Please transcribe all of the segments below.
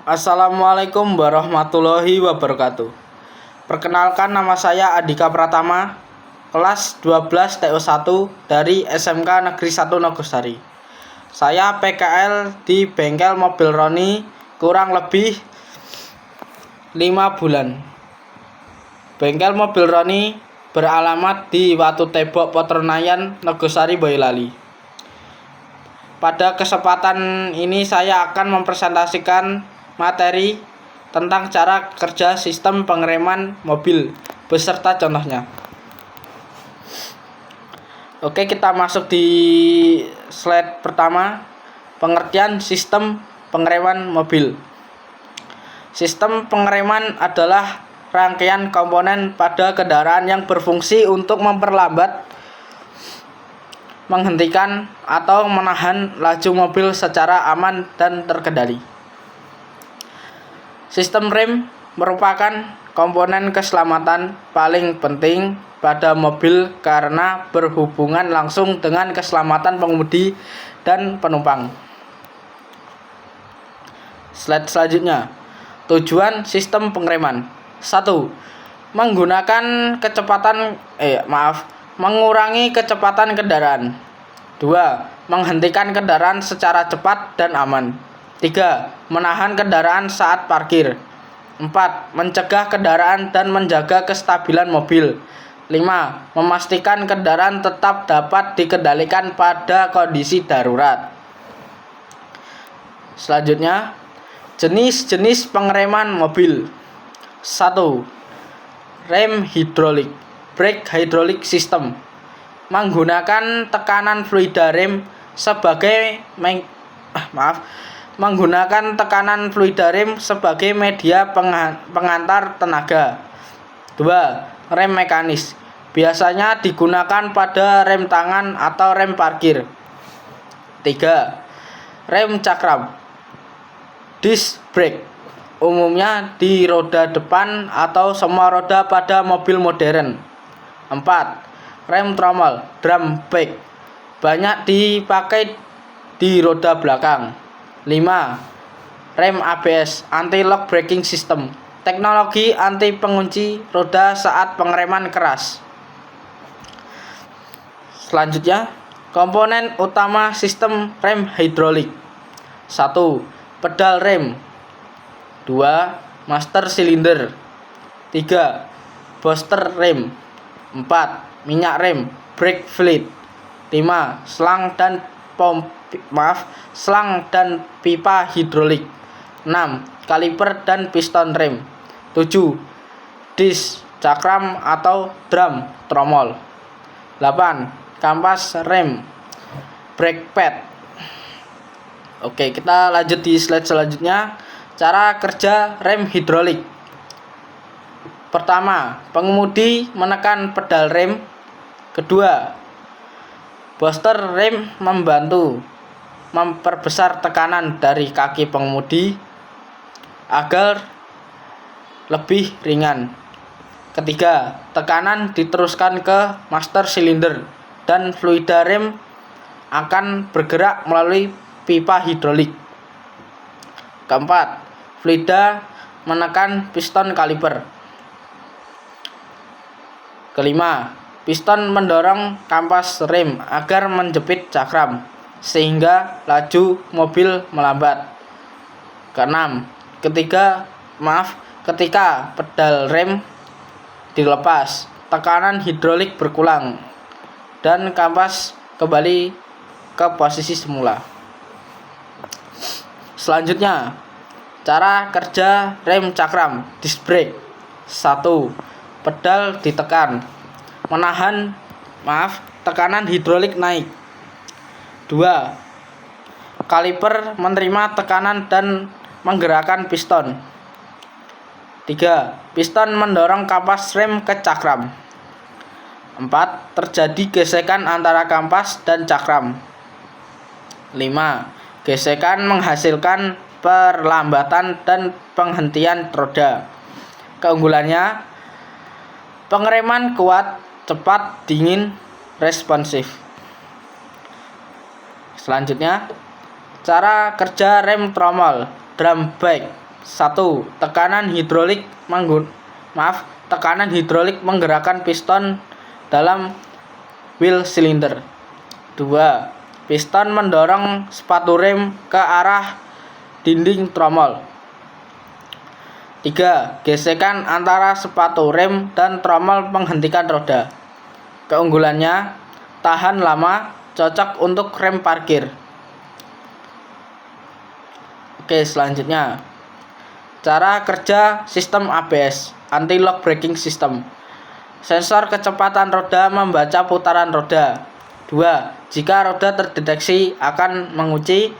Assalamualaikum warahmatullahi wabarakatuh. Perkenalkan, nama saya Andika Pratama, kelas 12 TO1 dari SMK Negeri 1 Nogosari. Saya PKL di bengkel mobil Roni kurang lebih 5 bulan. Bengkel mobil Roni beralamat di Watu Tebok, Potronayan, Nogosari, Boyolali. Pada kesempatan ini saya akan mempresentasikan materi tentang cara kerja sistem pengereman mobil beserta contohnya. Oke, kita masuk di slide pertama, pengertian sistem pengereman mobil. Sistem pengereman adalah rangkaian komponen pada kendaraan yang berfungsi untuk memperlambat, menghentikan, atau menahan laju mobil secara aman dan terkendali. Sistem rem merupakan komponen keselamatan paling penting pada mobil karena berhubungan langsung dengan keselamatan pengemudi dan penumpang. Slide selanjutnya. Tujuan sistem pengereman. 1. Mengurangi kecepatan kendaraan. 2. Menghentikan kendaraan secara cepat dan aman. 3. Menahan kendaraan saat parkir. 4. Mencegah kendaraan dan menjaga kestabilan mobil. 5. Memastikan kendaraan tetap dapat dikendalikan pada kondisi darurat. Selanjutnya, jenis-jenis pengereman mobil. 1. Rem hidrolik, brake hydraulic system, menggunakan tekanan fluida rem sebagai media pengantar tenaga. 2. Rem mekanis, biasanya digunakan pada rem tangan atau rem parkir. 3. Rem cakram, disc brake, umumnya di roda depan atau semua roda pada mobil modern. 4. Rem tromol, drum brake, banyak dipakai di roda belakang. 5. Rem ABS, anti-lock braking system, teknologi anti pengunci roda saat pengereman keras. Selanjutnya, komponen utama sistem rem hidrolik. 1. Pedal rem. 2. Master silinder. 3. Booster rem. 4. Minyak rem, brake fluid. 5. Selang dan pipa hidrolik. 6. Kaliper dan piston rem. 7. Disc cakram atau drum tromol. 8. Kampas rem, brake pad. Oke, kita lanjut di slide selanjutnya. Cara kerja rem hidrolik. Pertama, pengemudi menekan pedal rem. Kedua, booster rem membantu memperbesar tekanan dari kaki pengemudi agar lebih ringan. Ketiga, tekanan diteruskan ke master silinder dan fluida rem akan bergerak melalui pipa hidrolik. Keempat, fluida menekan piston kaliper. Kelima, piston mendorong kampas rem agar menjepit cakram sehingga laju mobil melambat. Keenam, ketika pedal rem dilepas, tekanan hidrolik berkurang dan kampas kembali ke posisi semula. Selanjutnya, cara kerja rem cakram disc brake. 1. Pedal ditekan, tekanan hidrolik naik. 2. Kaliper menerima tekanan dan menggerakkan piston. 3. Piston mendorong kampas rem ke cakram. 4. Terjadi gesekan antara kampas dan cakram. 5. Gesekan menghasilkan perlambatan dan penghentian roda. Keunggulannya, pengereman kuat, cepat, dingin, responsif. Selanjutnya, cara kerja rem tromol, drum brake. 1. Tekanan hidrolik menggerakkan piston dalam wheel silinder. 2. Piston mendorong sepatu rem ke arah dinding tromol. 3. Gesekan antara sepatu rem dan tromol menghentikan roda. Keunggulannya, tahan lama, cocok untuk rem parkir. Oke, selanjutnya. Cara kerja sistem ABS, Anti-Lock Braking System. Sensor kecepatan roda membaca putaran roda. 2. Jika roda terdeteksi akan mengunci,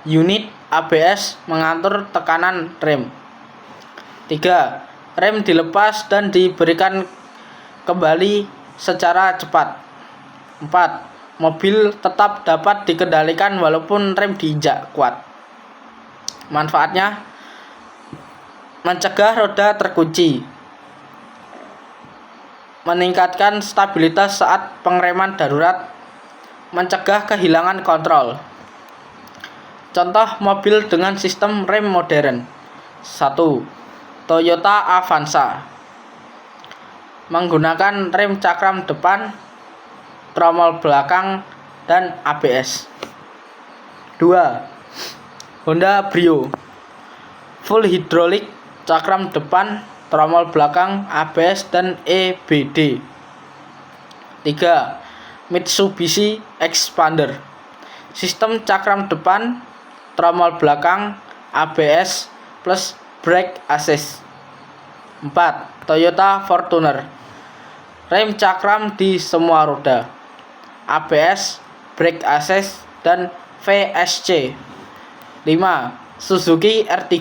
unit ABS mengatur tekanan rem. 3. Rem dilepas dan diberikan kembali secara cepat. 4. Mobil tetap dapat dikendalikan walaupun rem diinjak kuat. Manfaatnya, mencegah roda terkunci, meningkatkan stabilitas saat pengereman darurat, mencegah kehilangan kontrol. Contoh mobil dengan sistem rem modern. 1. Toyota Avanza menggunakan rem cakram depan, tromol belakang, dan ABS. 2. Honda Brio full hidrolik, cakram depan, tromol belakang, ABS, dan EBD. 3. Mitsubishi Xpander sistem cakram depan, tromol belakang, ABS plus brake assist. 4. Toyota Fortuner rem cakram di semua roda, ABS, brake assist, dan VSC. 5. Suzuki R3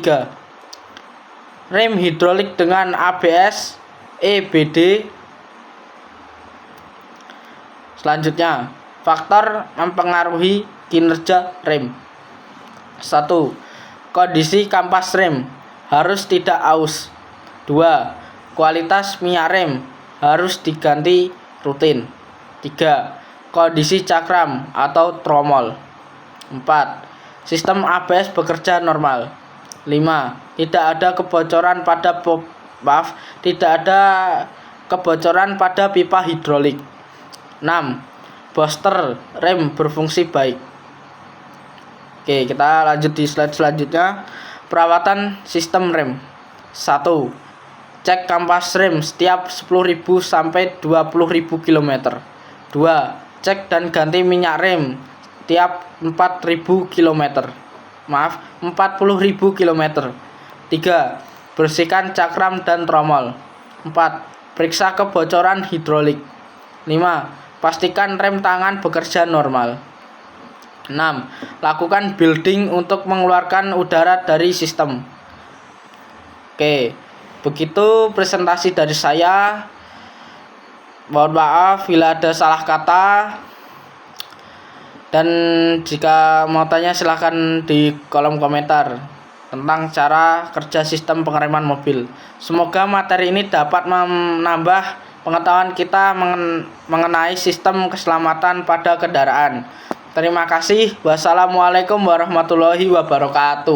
rem hidrolik dengan ABS, EBD. Selanjutnya, faktor mempengaruhi kinerja rem. 1. Kondisi kampas rem harus tidak aus. 2. Kualitas minyak rem harus diganti rutin. 3. Kondisi cakram atau tromol. 4. Sistem ABS bekerja normal. 5. Tidak ada kebocoran pada pipa hidrolik. 6. Booster rem berfungsi baik. Oke, kita lanjut di slide selanjutnya. Perawatan sistem rem. 1. Cek kampas rem setiap 10.000 sampai 20.000 km. 2. Cek dan ganti minyak rem tiap 40.000 km. 40.000 km. 3. Bersihkan cakram dan tromol. 4. Periksa kebocoran hidrolik. 5. Pastikan rem tangan bekerja normal. 6. Lakukan building untuk mengeluarkan udara dari sistem. Oke, begitu presentasi dari saya. Mohon maaf bila ada salah kata. Dan jika mau tanya silahkan di kolom komentar tentang cara kerja sistem pengereman mobil. Semoga materi ini dapat menambah pengetahuan kita mengenai sistem keselamatan pada kendaraan. Terima kasih. Wassalamualaikum warahmatullahi wabarakatuh.